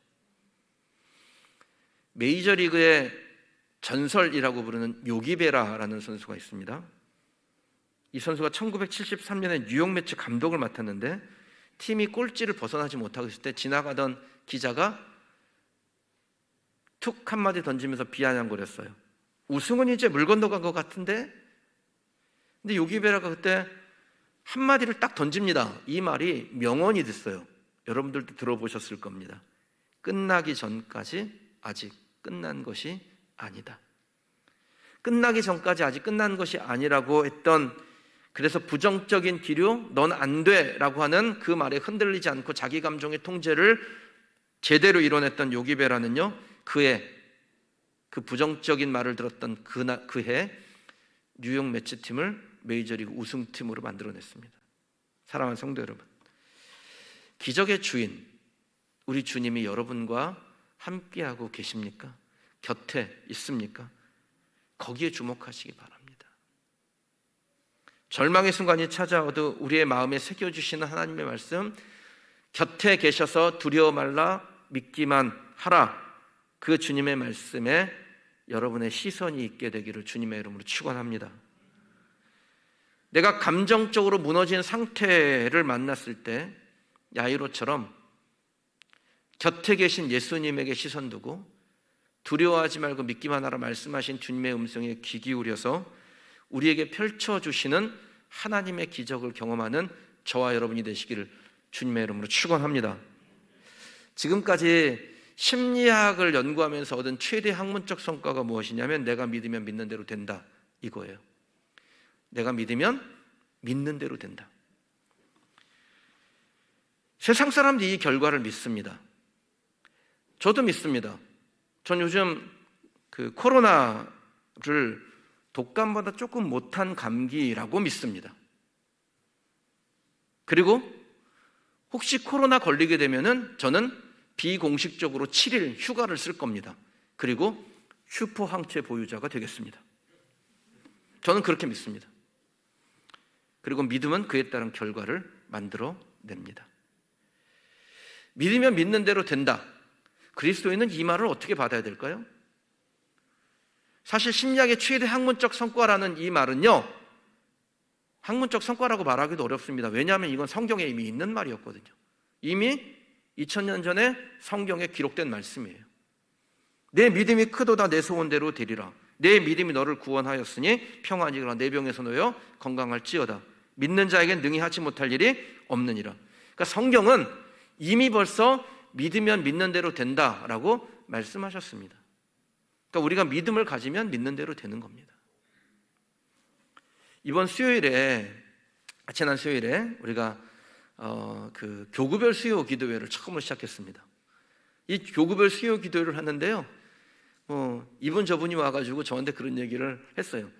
메이저리그의 전설이라고 부르는 요기베라라는 선수가 있습니다. 이 선수가 1973년에 뉴욕 매치 감독을 맡았는데 팀이 꼴찌를 벗어나지 못하고 있을 때 지나가던 기자가 툭 한마디 던지면서 비아냥거렸어요. 우승은 이제 물 건너간 것 같은데? 근데 요기베라가 그때 한마디를 딱 던집니다. 이 말이 명언이 됐어요. 여러분들도 들어보셨을 겁니다. 끝나기 전까지 아직 끝난 것이 아니다. 끝나기 전까지 아직 끝난 것이 아니라고 했던, 그래서 부정적인 기류, 넌 안 돼 라고 하는 그 말에 흔들리지 않고 자기 감정의 통제를 제대로 이뤄냈던 요기베라는요, 그의 그 부정적인 말을 들었던 그해 뉴욕 매치팀을 메이저리그 우승팀으로 만들어냈습니다. 사랑하는 성도 여러분, 기적의 주인 우리 주님이 여러분과 함께하고 계십니까? 곁에 있습니까? 거기에 주목하시기 바랍니다. 절망의 순간이 찾아와도 우리의 마음에 새겨주시는 하나님의 말씀, 곁에 계셔서 두려워 말라 믿기만 하라, 그 주님의 말씀에 여러분의 시선이 있게 되기를 주님의 이름으로 축원합니다. 내가 감정적으로 무너진 상태를 만났을 때 야이로처럼 곁에 계신 예수님에게 시선 두고 두려워하지 말고 믿기만 하라 말씀하신 주님의 음성에 귀 기울여서 우리에게 펼쳐주시는 하나님의 기적을 경험하는 저와 여러분이 되시기를 주님의 이름으로 축원합니다. 지금까지 심리학을 연구하면서 얻은 최대 학문적 성과가 무엇이냐면 내가 믿으면 믿는 대로 된다, 이거예요. 내가 믿으면 믿는 대로 된다. 세상 사람들이 이 결과를 믿습니다. 저도 믿습니다. 전 요즘 그 코로나를 독감보다 조금 못한 감기라고 믿습니다. 그리고 혹시 코로나 걸리게 되면은 저는 비공식적으로 7일 휴가를 쓸 겁니다. 그리고 슈퍼 항체 보유자가 되겠습니다. 저는 그렇게 믿습니다. 그리고 믿음은 그에 따른 결과를 만들어냅니다. 믿으면 믿는 대로 된다. 그리스도인은 이 말을 어떻게 받아야 될까요? 사실 심리학의 최대 학문적 성과라는 이 말은요, 학문적 성과라고 말하기도 어렵습니다. 왜냐하면 이건 성경에 이미 있는 말이었거든요. 이미 2000년 전에 성경에 기록된 말씀이에요. 내 믿음이 크도다 내 소원대로 되리라. 내 믿음이 너를 구원하였으니 평안이라. 내 병에서 놓여 건강할지어다. 믿는 자에겐 능히 하지 못할 일이 없느니라. 그러니까 성경은 이미 벌써 믿으면 믿는 대로 된다라고 말씀하셨습니다. 그러니까 우리가 믿음을 가지면 믿는 대로 되는 겁니다. 이번 수요일에, 지난 수요일에 우리가 그 교구별 수요 기도회를 처음으로 시작했습니다. 이 교구별 수요 기도회를 하는데요, 이분 저분이 와가지고 저한테 그런 얘기를 했어요.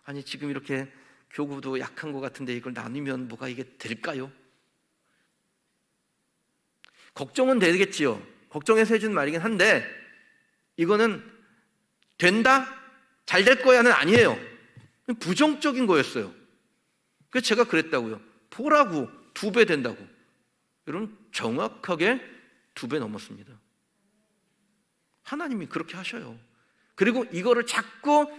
아니 지금 이렇게 교구도 약한 것 같은데 이걸 나누면 뭐가 이게 될까요? 걱정은 되겠지요. 걱정해서 해준 말이긴 한데 이거는 된다? 잘 될 거야는 아니에요. 부정적인 거였어요. 그래서 제가 그랬다고요. 보라고 2배 된다고. 여러분 정확하게 2배 넘었습니다. 하나님이 그렇게 하셔요. 그리고 이거를 자꾸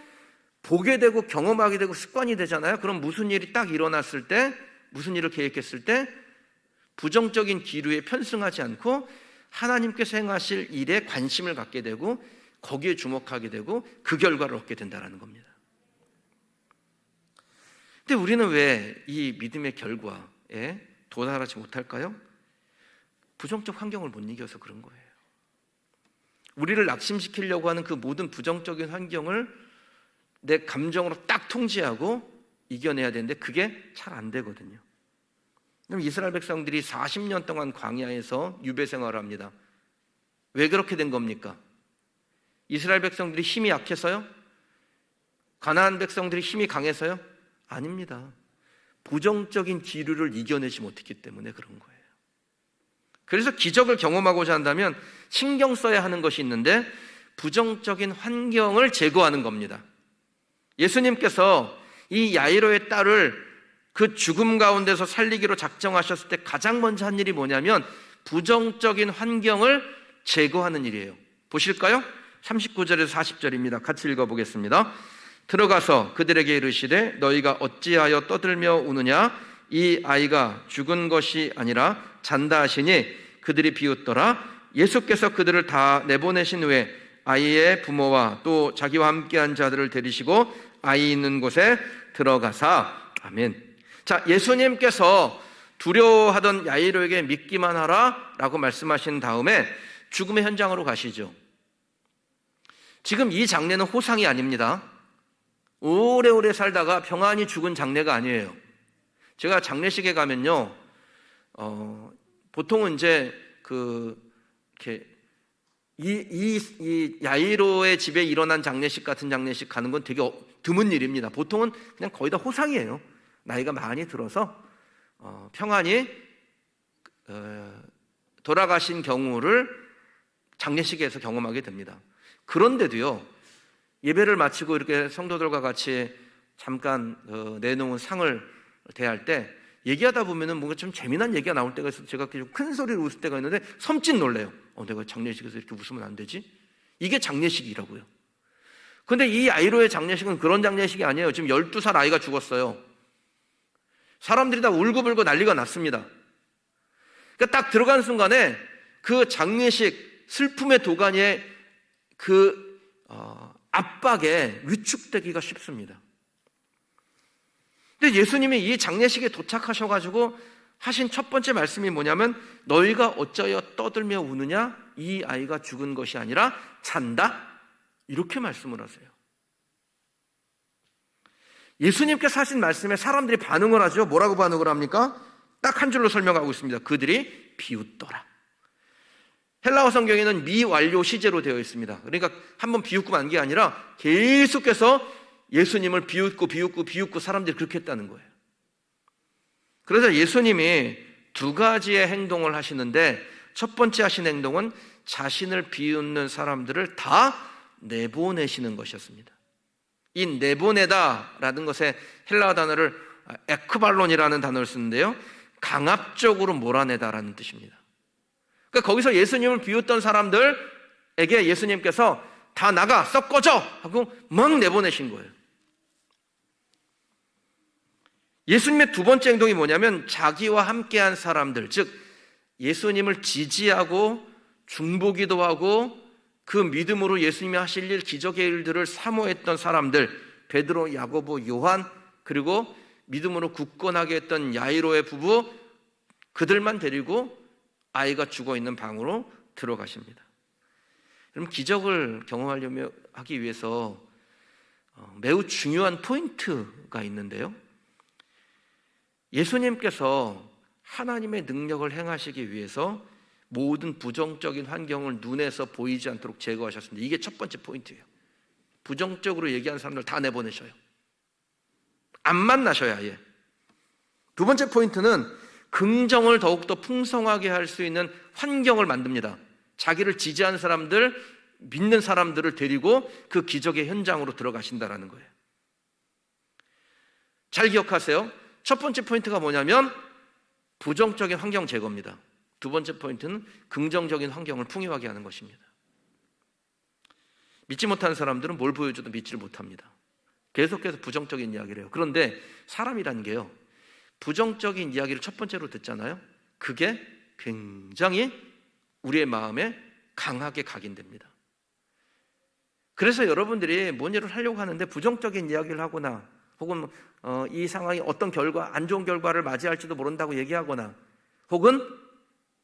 보게 되고 경험하게 되고 습관이 되잖아요. 그럼 무슨 일이 딱 일어났을 때, 무슨 일을 계획했을 때 부정적인 기류에 편승하지 않고 하나님께서 행하실 일에 관심을 갖게 되고 거기에 주목하게 되고 그 결과를 얻게 된다는 겁니다. 근데 우리는 왜 이 믿음의 결과에 도달하지 못할까요? 부정적 환경을 못 이겨서 그런 거예요. 우리를 낙심시키려고 하는 그 모든 부정적인 환경을 내 감정으로 딱 통제하고 이겨내야 되는데 그게 잘 안 되거든요. 그럼 이스라엘 백성들이 40년 동안 광야에서 유배 생활을 합니다. 왜 그렇게 된 겁니까? 이스라엘 백성들이 힘이 약해서요? 가나안 백성들이 힘이 강해서요? 아닙니다. 부정적인 기류를 이겨내지 못했기 때문에 그런 거예요. 그래서 기적을 경험하고자 한다면 신경 써야 하는 것이 있는데 부정적인 환경을 제거하는 겁니다. 예수님께서 이 야이로의 딸을 그 죽음 가운데서 살리기로 작정하셨을 때 가장 먼저 한 일이 뭐냐면 부정적인 환경을 제거하는 일이에요. 보실까요? 39절에서 40절입니다. 같이 읽어보겠습니다. 들어가서 그들에게 이르시되 너희가 어찌하여 떠들며 우느냐? 이 아이가 죽은 것이 아니라 잔다 하시니 그들이 비웃더라. 예수께서 그들을 다 내보내신 후에 아이의 부모와 또 자기와 함께한 자들을 데리시고 아이 있는 곳에 들어가사. 아멘. 자, 예수님께서 두려워하던 야이로에게 믿기만 하라 라고 말씀하신 다음에 죽음의 현장으로 가시죠. 지금 이 장례는 호상이 아닙니다. 오래오래 살다가 평안히 죽은 장례가 아니에요. 제가 장례식에 가면요, 보통은 이제 이렇게 이 야이로의 집에 일어난 장례식 같은 장례식 가는 건 되게 드문 일입니다. 보통은 그냥 거의 다 호상이에요. 나이가 많이 들어서 평안히 돌아가신 경우를 장례식에서 경험하게 됩니다. 그런데도요, 예배를 마치고 이렇게 성도들과 같이 잠깐 내놓은 상을 대할 때 얘기하다 보면은 뭔가 좀 재미난 얘기가 나올 때가 있어서 제가 좀 큰 소리로 웃을 때가 있는데 섬짓 놀래요. 내가 장례식에서 이렇게 웃으면 안 되지? 이게 장례식이라고요. 근데 이 아이로의 장례식은 그런 장례식이 아니에요. 지금 12살 아이가 죽었어요. 사람들이 다 울고불고 난리가 났습니다. 그러니까 딱 들어간 순간에 그 장례식 슬픔의 도가니에 그 압박에 위축되기가 쉽습니다. 근데 예수님이 이 장례식에 도착하셔가지고 하신 첫 번째 말씀이 뭐냐면 너희가 어쩌여 떠들며 우느냐? 이 아이가 죽은 것이 아니라 잔다? 이렇게 말씀을 하세요. 예수님께서 하신 말씀에 사람들이 반응을 하죠. 뭐라고 반응을 합니까? 딱 한 줄로 설명하고 있습니다. 그들이 비웃더라. 헬라어 성경에는 미완료 시제로 되어 있습니다. 그러니까 한번 비웃고 만 게 아니라 계속해서 예수님을 비웃고 사람들이 그렇게 했다는 거예요. 그래서 예수님이 두 가지의 행동을 하시는데 첫 번째 하신 행동은 자신을 비웃는 사람들을 다 내보내시는 것이었습니다. 이 내보내다라는 것의 헬라어 단어를 에크발론이라는 단어를 쓰는데요, 강압적으로 몰아내다라는 뜻입니다. 그러니까 거기서 예수님을 비웃던 사람들에게 예수님께서 다 나가 썩 꺼져 하고 막 내보내신 거예요. 예수님의 두 번째 행동이 뭐냐면 자기와 함께한 사람들, 즉 예수님을 지지하고 중보기도 하고 그 믿음으로 예수님이 하실 일, 기적의 일들을 사모했던 사람들, 베드로, 야고보, 요한, 그리고 믿음으로 굳건하게 했던 야이로의 부부, 그들만 데리고 아이가 죽어있는 방으로 들어가십니다. 여러분, 기적을 경험하려면 하기 위해서 매우 중요한 포인트가 있는데요, 예수님께서 하나님의 능력을 행하시기 위해서 모든 부정적인 환경을 눈에서 보이지 않도록 제거하셨습니다. 이게 첫 번째 포인트예요. 부정적으로 얘기하는 사람들 다 내보내셔요. 안 만나셔야 해. 두 번째 포인트는 긍정을 더욱더 풍성하게 할 수 있는 환경을 만듭니다. 자기를 지지하는 사람들, 믿는 사람들을 데리고 그 기적의 현장으로 들어가신다는 거예요. 잘 기억하세요. 첫 번째 포인트가 뭐냐면 부정적인 환경 제거입니다. 두 번째 포인트는 긍정적인 환경을 풍요하게 하는 것입니다. 믿지 못하는 사람들은 뭘 보여줘도 믿지를 못합니다. 계속해서 부정적인 이야기를 해요. 그런데 사람이라는 게요, 부정적인 이야기를 첫 번째로 듣잖아요. 그게 굉장히 우리의 마음에 강하게 각인됩니다. 그래서 여러분들이 뭔 일을 하려고 하는데 부정적인 이야기를 하거나 혹은 이 상황이 어떤 결과, 안 좋은 결과를 맞이할지도 모른다고 얘기하거나 혹은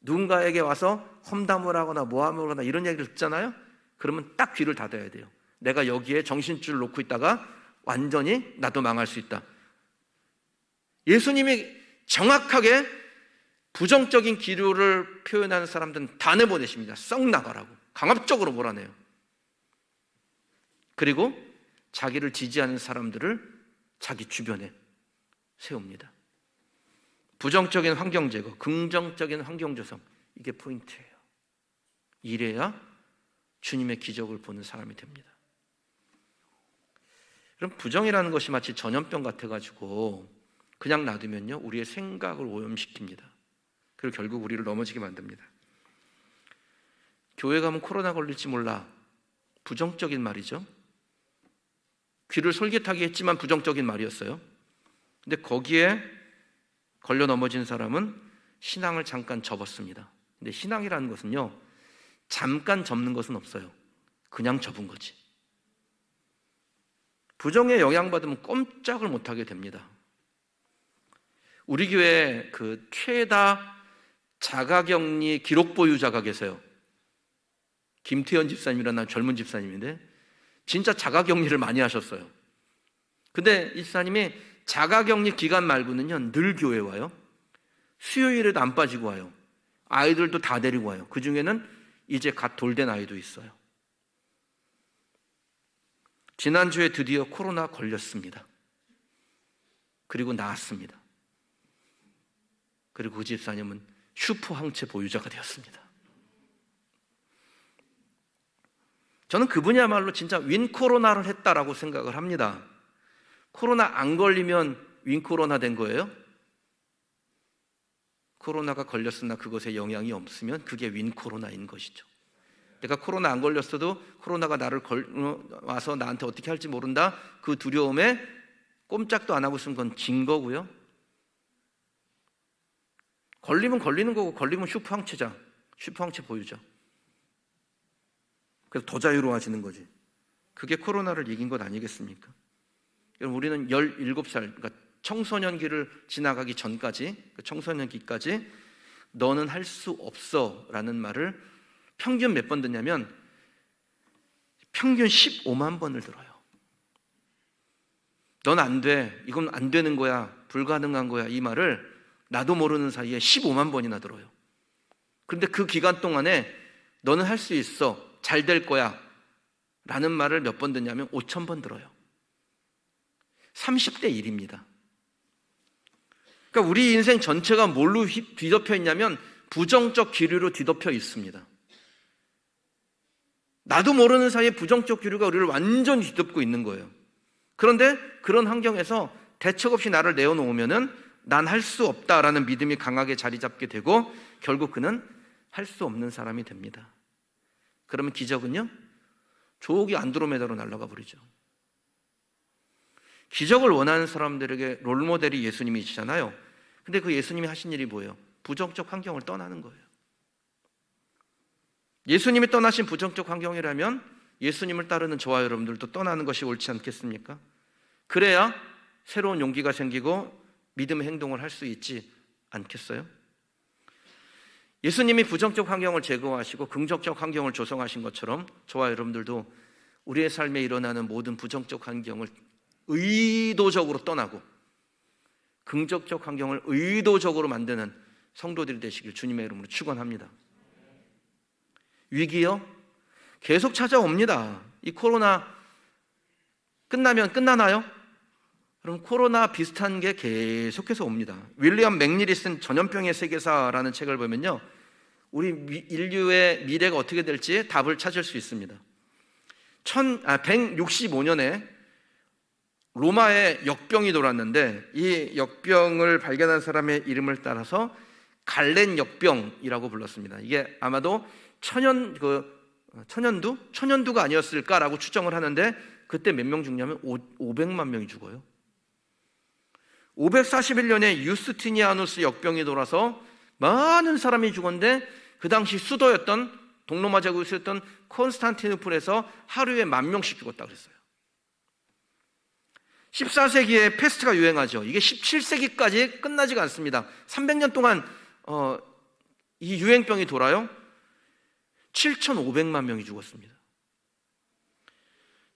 누군가에게 와서 험담을 하거나 모함을 하거나 이런 얘기를 듣잖아요. 그러면 딱 귀를 닫아야 돼요. 내가 여기에 정신줄을 놓고 있다가 완전히 나도 망할 수 있다. 예수님이 정확하게 부정적인 기류를 표현하는 사람들은 다 내보내십니다. 썩 나가라고 강압적으로 몰아내요. 그리고 자기를 지지하는 사람들을 자기 주변에 세웁니다. 부정적인 환경 제거, 긍정적인 환경 조성, 이게 포인트예요. 이래야 주님의 기적을 보는 사람이 됩니다. 그럼 부정이라는 것이 마치 전염병 같아가지고 그냥 놔두면요, 우리의 생각을 오염시킵니다. 그리고 결국 우리를 넘어지게 만듭니다. 교회 가면 코로나 걸릴지 몰라, 부정적인 말이죠. 귀를 솔깃하게 했지만 부정적인 말이었어요. 근데 거기에 걸려 넘어진 사람은 신앙을 잠깐 접었습니다. 근데 신앙이라는 것은요, 잠깐 접는 것은 없어요. 그냥 접은 거지. 부정에 영향받으면 꼼짝을 못하게 됩니다. 우리 교회에 그 최다 자가격리 기록 보유자가 계세요. 김태현 집사님이라는 젊은 집사님인데 진짜 자가격리를 많이 하셨어요. 근데 이 집사님이 자가격리 기간 말고는요 늘 교회 와요. 수요일에도 안 빠지고 와요. 아이들도 다 데리고 와요. 그 중에는 이제 갓 돌된 아이도 있어요. 지난주에 드디어 코로나 걸렸습니다. 그리고 나았습니다. 그리고 그 집사님은 슈퍼 항체 보유자가 되었습니다. 저는 그분이야말로 진짜 윈 코로나를 했다라고 생각을 합니다. 코로나 안 걸리면 윈 코로나 된 거예요? 코로나가 걸렸으나 그것에 영향이 없으면 그게 윈 코로나인 것이죠. 내가 코로나 안 걸렸어도 코로나가 나를 와서 나한테 어떻게 할지 모른다, 그 두려움에 꼼짝도 안 하고 있으면 그건 진 거고요. 걸리면 걸리는 거고, 걸리면 슈퍼항체자, 슈퍼항체 보유자. 그래서 더 자유로워지는 거지. 그게 코로나를 이긴 것 아니겠습니까? 여러분, 우리는 17살, 그러니까 청소년기를 지나가기 전까지, 청소년기까지 너는 할 수 없어 라는 말을 평균 몇 번 듣냐면 평균 15만 번을 들어요. 넌 안 돼, 이건 안 되는 거야, 불가능한 거야, 이 말을 나도 모르는 사이에 15만 번이나 들어요. 그런데 그 기간 동안에 너는 할 수 있어, 잘 될 거야 라는 말을 몇 번 듣냐면 5,000번 들어요. 30대 1입니다. 그러니까 우리 인생 전체가 뭘로 뒤덮여 있냐면 부정적 기류로 뒤덮여 있습니다. 나도 모르는 사이에 부정적 기류가 우리를 완전히 뒤덮고 있는 거예요. 그런데 그런 환경에서 대책 없이 나를 내어놓으면은 난 할 수 없다라는 믿음이 강하게 자리 잡게 되고 결국 그는 할 수 없는 사람이 됩니다. 그러면 기적은요? 조기 안드로메다로 날아가 버리죠. 기적을 원하는 사람들에게 롤모델이 예수님이시잖아요. 근데 그 예수님이 하신 일이 뭐예요? 부정적 환경을 떠나는 거예요. 예수님이 떠나신 부정적 환경이라면 예수님을 따르는 저와 여러분들도 떠나는 것이 옳지 않겠습니까? 그래야 새로운 용기가 생기고 믿음의 행동을 할 수 있지 않겠어요? 예수님이 부정적 환경을 제거하시고 긍정적 환경을 조성하신 것처럼 저와 여러분들도 우리의 삶에 일어나는 모든 부정적 환경을 의도적으로 떠나고 긍정적 환경을 의도적으로 만드는 성도들이 되시길 주님의 이름으로 축원합니다. 위기요? 계속 찾아옵니다. 이 코로나 끝나면 끝나나요? 그럼 코로나 비슷한 게 계속해서 옵니다. 윌리엄 맥닐이 쓴 전염병의 세계사라는 책을 보면요, 우리 인류의 미래가 어떻게 될지 답을 찾을 수 있습니다. 165년에 로마에 역병이 돌았는데 이 역병을 발견한 사람의 이름을 따라서 갈렌 역병이라고 불렀습니다. 이게 아마도 천연두가 아니었을까라고 추정을 하는데 그때 몇 명 죽냐면 500만 명이 죽어요. 541년에 유스티니아누스 역병이 돌아서 많은 사람이 죽었는데 그 당시 수도였던 동로마 제국이었던 콘스탄티노플에서 하루에 10,000명씩 죽었다고 그랬어요. 14세기에 패스트가 유행하죠. 이게 17세기까지 끝나지가 않습니다. 300년 동안 이 유행병이 돌아요. 7,500만 명이 죽었습니다.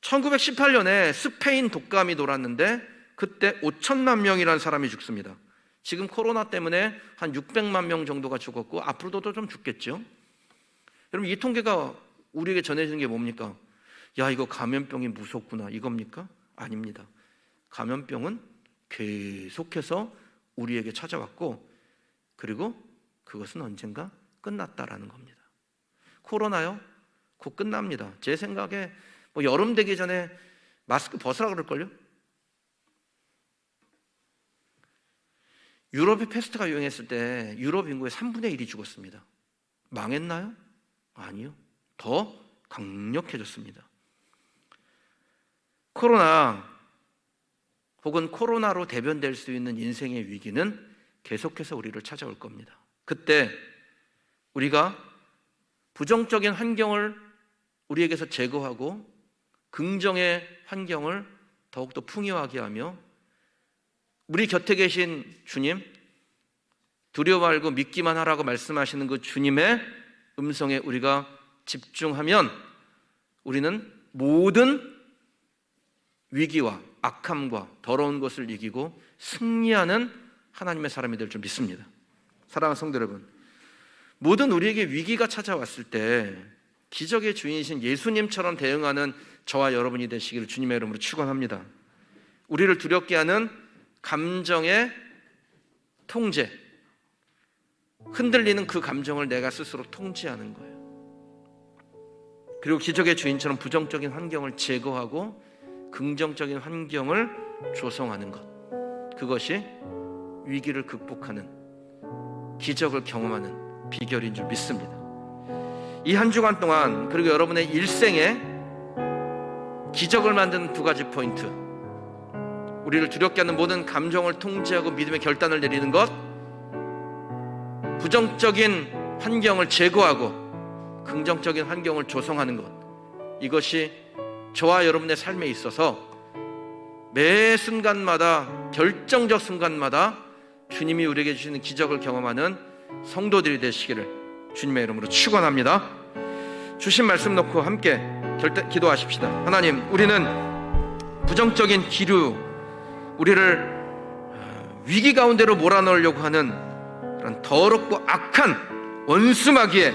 1918년에 스페인 독감이 돌았는데 그때 5천만 명이라는 사람이 죽습니다. 지금 코로나 때문에 한 600만 명 정도가 죽었고 앞으로도 좀 죽겠죠. 여러분, 이 통계가 우리에게 전해지는 게 뭡니까? 야, 이거 감염병이 무섭구나, 이겁니까? 아닙니다. 감염병은 계속해서 우리에게 찾아왔고, 그리고 그것은 언젠가 끝났다라는 겁니다. 코로나요? 곧 끝납니다. 제 생각에 여름 되기 전에 마스크 벗으라 그럴걸요? 유럽에 패스트가 유행했을 때 유럽 인구의 3분의 1이 죽었습니다. 망했나요? 아니요. 더 강력해졌습니다. 코로나 혹은 코로나로 대변될 수 있는 인생의 위기는 계속해서 우리를 찾아올 겁니다. 그때 우리가 부정적인 환경을 우리에게서 제거하고 긍정의 환경을 더욱더 풍요하게 하며 우리 곁에 계신 주님, 두려워 말고 믿기만 하라고 말씀하시는 그 주님의 음성에 우리가 집중하면 우리는 모든 위기와 악함과 더러운 것을 이기고 승리하는 하나님의 사람이 될 줄 믿습니다. 사랑하는 성도 여러분, 모든 우리에게 위기가 찾아왔을 때 기적의 주인이신 예수님처럼 대응하는 저와 여러분이 되시기를 주님의 이름으로 축원합니다. 우리를 두렵게 하는 감정의 통제, 흔들리는 그 감정을 내가 스스로 통제하는 거예요. 그리고 기적의 주인처럼 부정적인 환경을 제거하고 긍정적인 환경을 조성하는 것, 그것이 위기를 극복하는, 기적을 경험하는 비결인 줄 믿습니다. 이 한 주간 동안, 그리고 여러분의 일생에 기적을 만드는 두 가지 포인트, 우리를 두렵게 하는 모든 감정을 통제하고 믿음의 결단을 내리는 것, 부정적인 환경을 제거하고 긍정적인 환경을 조성하는 것, 이것이 저와 여러분의 삶에 있어서 매 순간마다, 결정적 순간마다 주님이 우리에게 주시는 기적을 경험하는 성도들이 되시기를 주님의 이름으로 축원합니다. 주신 말씀 놓고 함께 기도하십시다. 하나님, 우리는 부정적인 기류, 우리를 위기 가운데로 몰아넣으려고 하는 그런 더럽고 악한 원수마귀의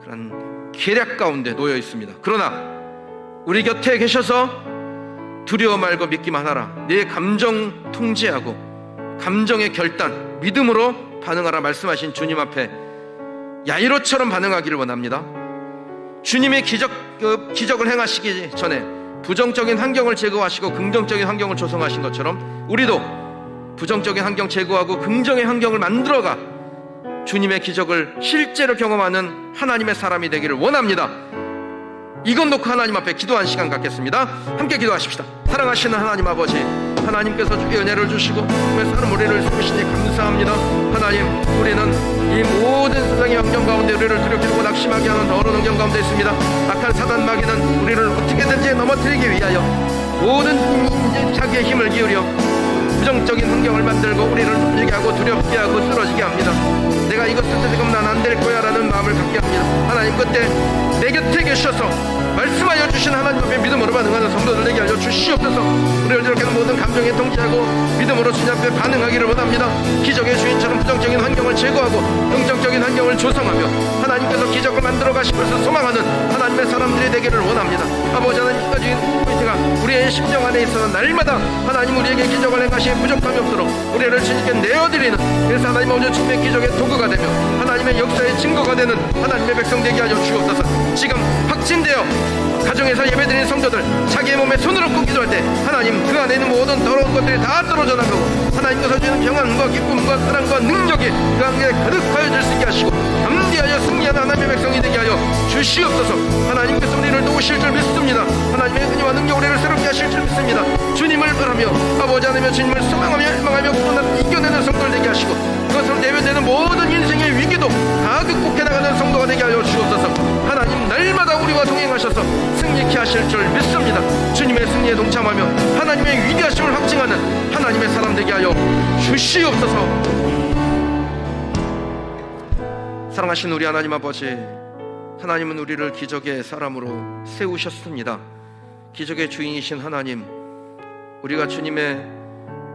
그런 계략 가운데 놓여 있습니다. 그러나 우리 곁에 계셔서 두려워 말고 믿기만 하라, 내 감정 통제하고 감정의 결단, 믿음으로 반응하라 말씀하신 주님 앞에 야이로처럼 반응하기를 원합니다. 주님이 기적을 행하시기 전에 부정적인 환경을 제거하시고 긍정적인 환경을 조성하신 것처럼 우리도 부정적인 환경 제거하고 긍정의 환경을 만들어가 주님의 기적을 실제로 경험하는 하나님의 사람이 되기를 원합니다. 이것 놓고 하나님 앞에 기도한 시간 갖겠습니다. 함께 기도하십시다. 사랑하시는 하나님 아버지, 하나님께서 주의 은혜를 주시고 사람 우리를 세우시니 감사합니다. 하나님, 우리는 이 모든 세상의 환경 가운데 우리를 두렵게 하고 낙심하게 하는 더러운 환경 가운데 있습니다. 악한 사단 마귀는 우리를 어떻게든지 넘어뜨리기 위하여 모든 자기의 힘을 기울여 부정적인 환경을 만들고 우리를 넘어지게 하고 두렵게 하고 쓰러지게 합니다. 내가 이것을 지금 난 안 될 거야 라는 마음을 갖게 합니다. 하나님, 그때 내 곁에 계셔서 말씀하여 주신 하나님 앞에 믿음으로 반응하는 성도들 되게 알려 주시옵소서. 우리를 이렇게 모든 감정에 통제하고 믿음으로 주님 앞에 반응하기를 원합니다. 기적의 주인처럼 부정적인 환경을 제거하고 긍정적인 환경을 조성하며 하나님께서 기적을 만들어 가실 것을 소망하는 하나님의 사람들이 되기를 원합니다. 아버지 하나님, 이까지 포인트가 우리의 심령 안에 있어서 날마다 하나님 우리에게 기적을 행하시는 부족함이 없도록 우리를 주님께 내어드리는, 그래서 하나님 오늘 주님의 기적의 도구가 되며 하나님의 역사의 증거가 되는 하나님의 백성 되게 하여 주옵소서. 지금 확진되어 가정에서 예배드리는 성도들 자기의 몸에 손을 얹고 기도할 때 하나님, 그 안에 있는 모든 더러운 것들이 다 떨어져 나가고 하나님께서 주는 평안과 기쁨과 사랑과 능력이 그 안에 가득하여 질 수 있게 하시고 담대하여 승리하는 하나님의 백성이 되게 하여 주시옵소서. 하나님께서 우리를 도우실 줄 믿습니다. 하나님의 은혜와 능력 우리를 새롭게 하실 줄 믿습니다. 주님을 바라며 아버지 하나님의 주님을 소망하며 열망하며 그분을 이겨내는 성도를 되게 하시고 그것으로 대변되는 모든 인생의 위기도 다 극복해 나가는 성도가 되게 하여 주옵소서. 하나님, 날마다 우리와 동행하셔서 승리케 하실 줄 믿습니다. 주님의 승리에 동참하며 하나님의 위대하심을 확증하는 하나님의 사람 되게 하여 주시옵소서. 사랑하신 우리 하나님 아버지, 하나님은 우리를 기적의 사람으로 세우셨습니다. 기적의 주인이신 하나님, 우리가 주님의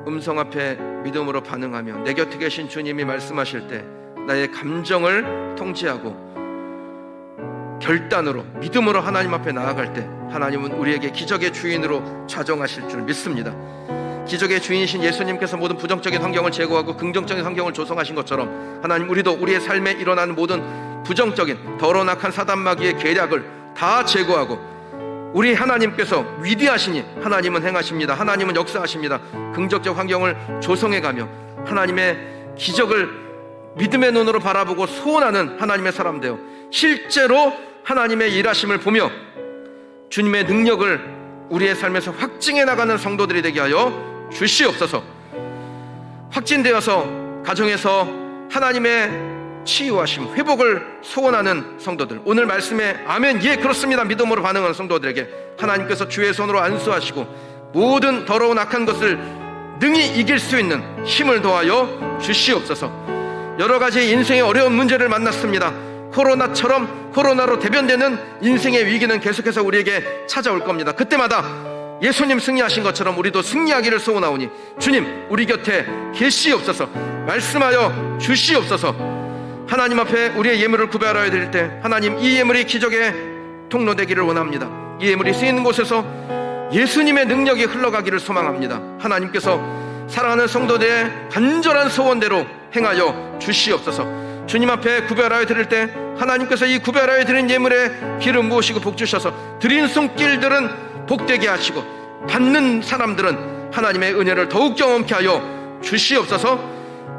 음성 앞에 믿음으로 반응하며 내 곁에 계신 주님이 말씀하실 때 나의 감정을 통제하고 결단으로 믿음으로 하나님 앞에 나아갈 때 하나님은 우리에게 기적의 주인으로 좌정하실 줄 믿습니다. 기적의 주인이신 예수님께서 모든 부정적인 환경을 제거하고 긍정적인 환경을 조성하신 것처럼 하나님, 우리도 우리의 삶에 일어나는 모든 부정적인 더러운 악한 사단마귀의 계략을 다 제거하고 우리 하나님께서 위대하시니 하나님은 행하십니다. 하나님은 역사하십니다. 긍정적 환경을 조성해가며 하나님의 기적을 믿음의 눈으로 바라보고 소원하는 하나님의 사람 되어 실제로 하나님의 일하심을 보며 주님의 능력을 우리의 삶에서 확증해 나가는 성도들이 되게 하여 주시옵소서. 확진되어서 가정에서 하나님의 치유하심, 회복을 소원하는 성도들, 오늘 말씀에 아멘, 예 그렇습니다 믿음으로 반응하는 성도들에게 하나님께서 주의 손으로 안수하시고 모든 더러운 악한 것을 능히 이길 수 있는 힘을 더하여 주시옵소서. 여러 가지 인생의 어려운 문제를 만났습니다. 코로나처럼 코로나로 대변되는 인생의 위기는 계속해서 우리에게 찾아올 겁니다. 그때마다 예수님 승리하신 것처럼 우리도 승리하기를 소원하오니 주님 우리 곁에 계시옵소서. 말씀하여 주시옵소서. 하나님 앞에 우리의 예물을 구별하여 드릴 때 하나님, 이 예물이 기적의 통로 되기를 원합니다. 이 예물이 쓰이는 곳에서 예수님의 능력이 흘러가기를 소망합니다. 하나님께서 사랑하는 성도들의 간절한 소원대로 행하여 주시옵소서. 주님 앞에 구별하여 드릴 때 하나님께서 이 구별하여 드린 예물에 기름 부으시고 복 주셔서 드린 손길들은 복되게 하시고 받는 사람들은 하나님의 은혜를 더욱 경험케 하여 주시옵소서.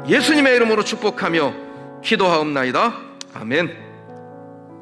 예수님의 이름으로 축복하며 기도하옵나이다. 아멘.